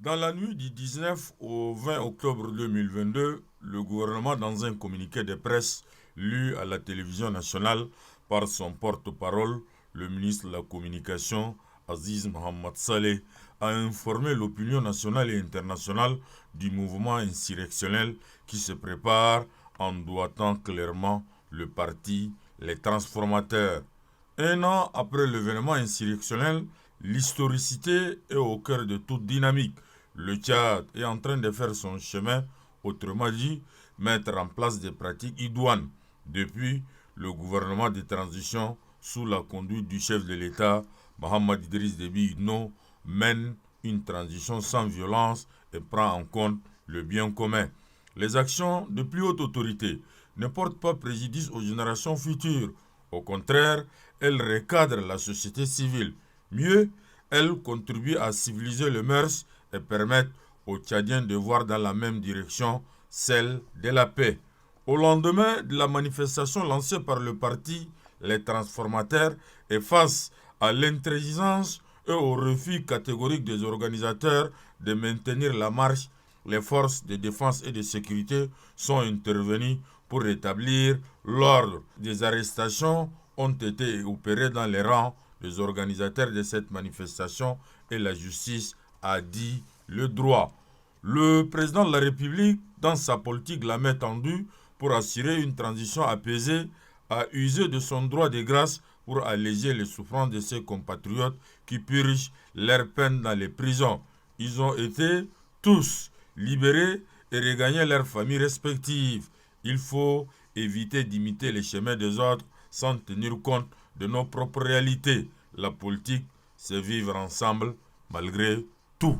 Dans la nuit du 19 au 20 octobre 2022, le gouvernement, dans un communiqué de presse lu à la télévision nationale par son porte-parole, le ministre de la Communication, Aziz Mohamed Saleh, a informé l'opinion nationale et internationale du mouvement insurrectionnel qui se prépare en doigtant clairement le parti Les Transformateurs. Un an après l'événement insurrectionnel, l'historicité est au cœur de toute dynamique. Le Tchad est en train de faire son chemin, autrement dit, mettre en place des pratiques idoines. Depuis, le gouvernement de transition, sous la conduite du chef de l'État, Mohamed Idriss Déby Itno, mène une transition sans violence et prend en compte le bien commun. Les actions de plus haute autorité ne portent pas préjudice aux générations futures. Au contraire, elles recadrent la société civile. Mieux, elles contribuent à civiliser les mœurs et permettent aux Tchadiens de voir dans la même direction, celle de la paix. Au lendemain de la manifestation lancée par le parti Les Transformateurs et face à l'intransigeance et au refus catégorique des organisateurs de maintenir la marche, les forces de défense et de sécurité sont intervenues pour rétablir l'ordre. Des arrestations ont été opérées dans les rangs des organisateurs de cette manifestation et la justice a dit le droit. Le président de la République, dans sa politique la main tendue pour assurer une transition apaisée, a usé de son droit de grâce pour alléger les souffrances de ses compatriotes qui purgent leur peine dans les prisons. Ils ont été tous libérés et regagné leurs familles respectives. Il faut éviter d'imiter les chemins des autres sans tenir compte de nos propres réalités. La politique, c'est vivre ensemble malgré tout.